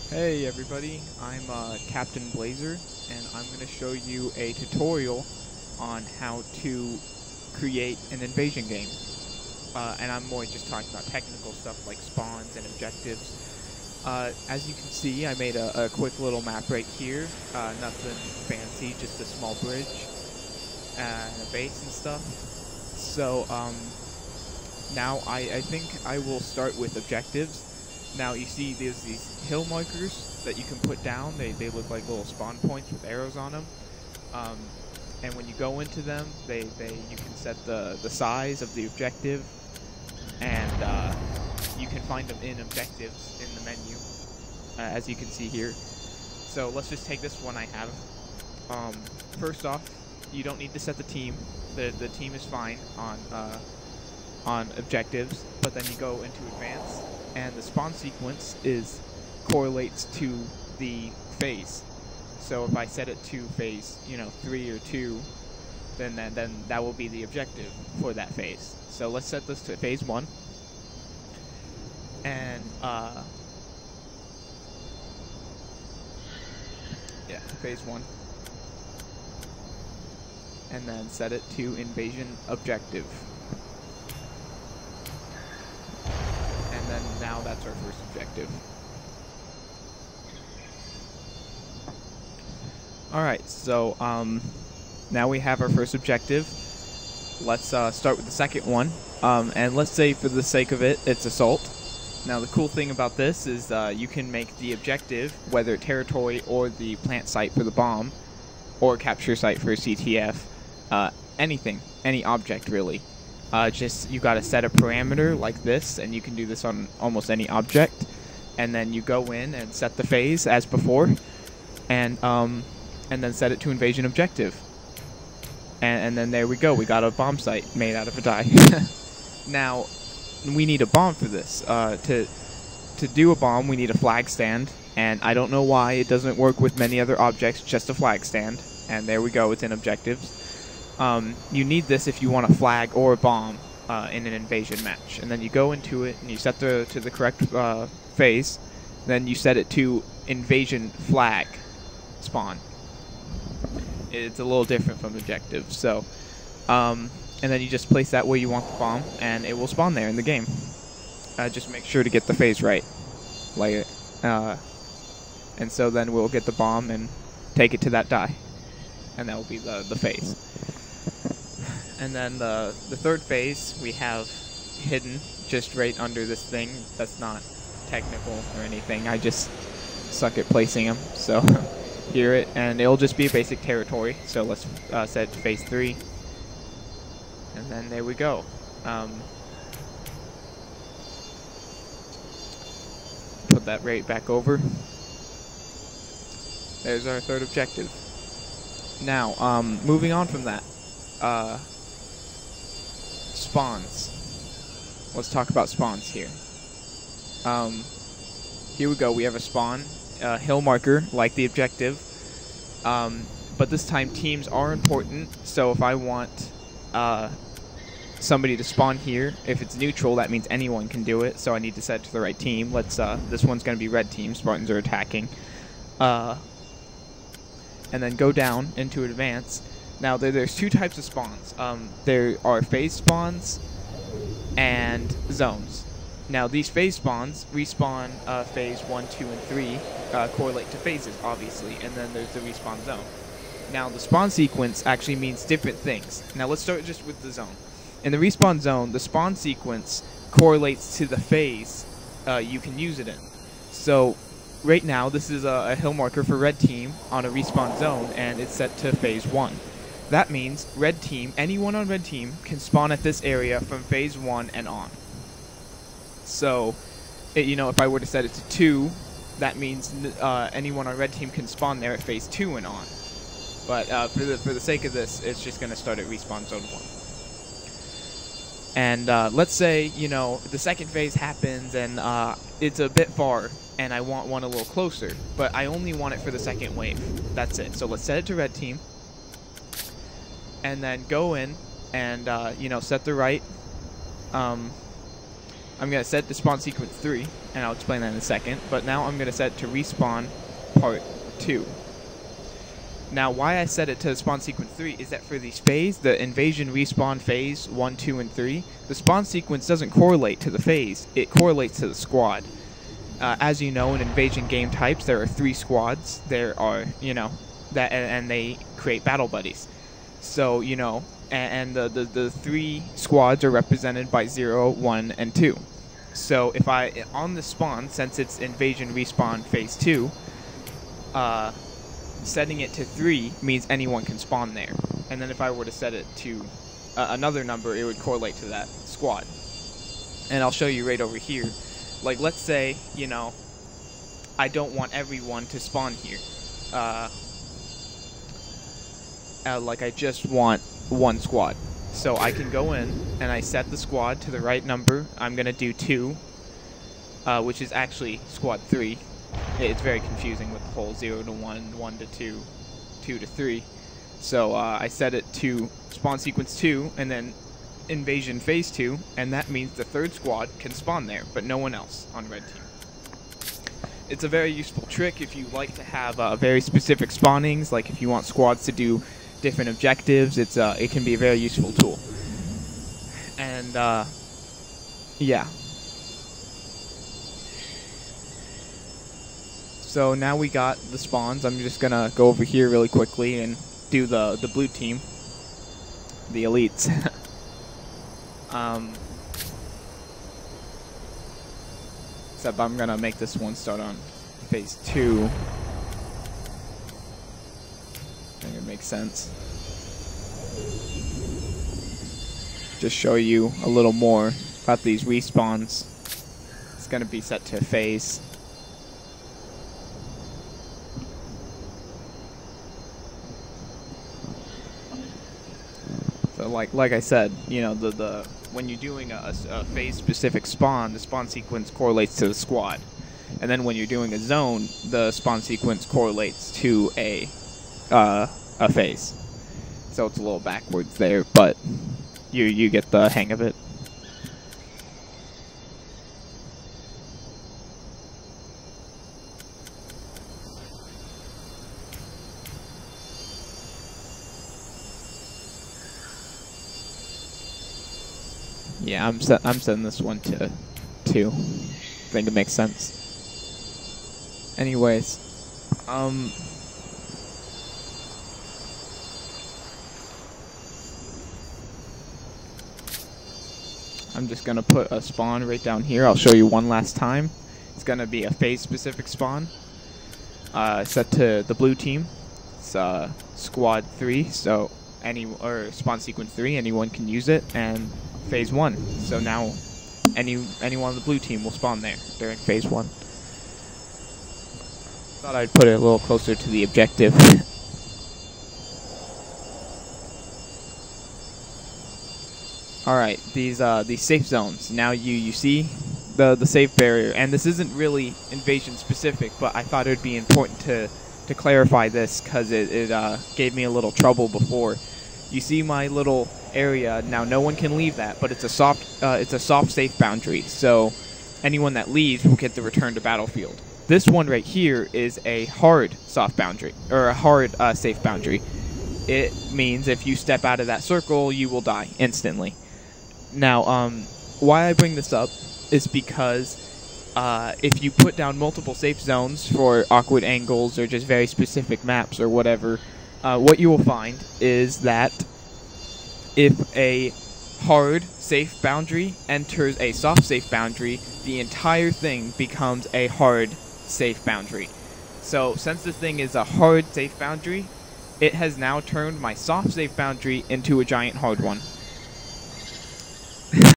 Hey everybody, I'm Captain Blazer, and I'm going to show you a tutorial on how to create an invasion game. And I'm more just talking about technical stuff like spawns and objectives. As you can see, I made a quick little map right here. Nothing fancy, just a small bridge and a base and stuff. So now I think I will start with objectives. Now you see there's these hill markers that you can put down. They look like little spawn points with arrows on them. And when you go into them, you can set the size of the objective, and you can find them in objectives in the menu, as you can see here. So let's just take this one I have. First off, you don't need to set the team. The team is fine on objectives, but then you go into advanced, and the spawn sequence correlates to the phase. So if I set it to phase, 3 or 2, then that will be the objective for that phase. So let's set this to phase 1, and phase 1, and then set it to invasion objective. And now that's our first objective. Alright, so now we have our first objective. Let's start with the second one. And let's say for the sake of it, it's assault. Now the cool thing about this is you can make the objective, whether territory or the plant site for the bomb, or capture site for CTF, anything, any object really. Just you gotta set a parameter like this, and you can do this on almost any object, and then you go in and set the phase as before, and then set it to invasion objective, and then there we go. We got a bomb site made out of a die. Now we need a bomb for this. To do a bomb, we need a flag stand, and I don't know why it doesn't work with many other objects. Just a flag stand, and there we go. It's in objectives. You need this if you want a flag or a bomb in an invasion match. And then you go into it and you set to the correct phase. Then you set it to invasion flag spawn. It's a little different from objective. So, and then you just place that where you want the bomb, and it will spawn there in the game. Just make sure to get the phase right. And so then we'll get the bomb and take it to that die. And that will be the phase. And then the third phase we have hidden just right under this thing. That's not technical or anything. I just suck at placing them. So hear it, and it'll just be a basic territory. So let's set it to phase 3. And then there we go. Put that right back over. There's our third objective. Now, moving on from that. Spawns. Let's talk about spawns here. Here we go. We have a spawn, hill marker, like the objective. But this time teams are important. So if I want somebody to spawn here, if it's neutral, that means anyone can do it. So I need to set it to the right team. Let's. This one's going to be red team. Spartans are attacking. And then go down into advance. Now, there's two types of spawns. There are phase spawns and zones. Now, these phase spawns respawn phase 1, 2, and 3, correlate to phases, obviously, and then there's the respawn zone. Now, the spawn sequence actually means different things. Now, let's start just with the zone. In the respawn zone, the spawn sequence correlates to the phase you can use it in. So, right now, this is a hill marker for red team on a respawn zone, and it's set to phase 1. That means red team, anyone on red team, can spawn at this area from phase 1 and on. So, if I were to set it to 2, that means anyone on red team can spawn there at phase 2 and on. But for the sake of this, it's just going to start at respawn zone 1. And let's say, the second phase happens and it's a bit far, and I want one a little closer, but I only want it for the second wave. That's it. So let's set it to red team. And then go in and, set the right I'm going to set it to spawn sequence 3, and I'll explain that in a second, but now I'm going to set it to respawn part 2. Now, why I set it to spawn sequence 3 is that for these phase, the invasion respawn phase 1, 2, and 3, the spawn sequence doesn't correlate to the phase, it correlates to the squad. As you know, in invasion game types, there are 3 squads. There are, and they create battle buddies. So, and the 3 squads are represented by 0, 1, and 2. So if on the spawn, since it's invasion respawn phase 2, setting it to 3 means anyone can spawn there. And then if I were to set it to another number, it would correlate to that squad. And I'll show you right over here. Like, let's say, I don't want everyone to spawn here. Like, I just want 1 squad. So I can go in, and I set the squad to the right number. I'm going to do 2, which is actually squad 3. It's very confusing with the whole 0 to 1, 1 to 2, 2 to 3. So I set it to spawn sequence 2, and then invasion phase 2, and that means the 3rd squad can spawn there, but no one else on red team. It's a very useful trick if you like to have very specific spawnings, like if you want squads to do different objectives. It can be a very useful tool. And yeah. So now we got the spawns. I'm just gonna go over here really quickly and do the blue team, the elites. Except I'm gonna make this one start on phase 2. I think it makes sense. Just show you a little more about these respawns. It's gonna be set to phase. So like I said, when you're doing a phase-specific spawn, the spawn sequence correlates to the squad. And then when you're doing a zone, the spawn sequence correlates to a phase. So it's a little backwards there, but you get the hang of it. Yeah, I'm setting this one to 2. I think it makes sense. Anyways, I'm just gonna put a spawn right down here. I'll show you one last time. It's gonna be a phase-specific spawn. Set to the blue team. It's squad 3, so spawn sequence 3. Anyone can use it, and phase 1. So now anyone on the blue team will spawn there during phase 1. Thought I'd put it a little closer to the objective. Alright, these safe zones. Now you see the safe barrier, and this isn't really invasion specific, but I thought it would be important to clarify this because it gave me a little trouble before. You see my little area now. No one can leave that, but it's a soft safe boundary. So anyone that leaves will get the return to battlefield. This one right here is a hard soft boundary, or a hard safe boundary. It means if you step out of that circle, you will die instantly. Now, why I bring this up is because if you put down multiple safe zones for awkward angles or just very specific maps or whatever, what you will find is that if a hard safe boundary enters a soft safe boundary, the entire thing becomes a hard safe boundary. So since this thing is a hard safe boundary, it has now turned my soft safe boundary into a giant hard one.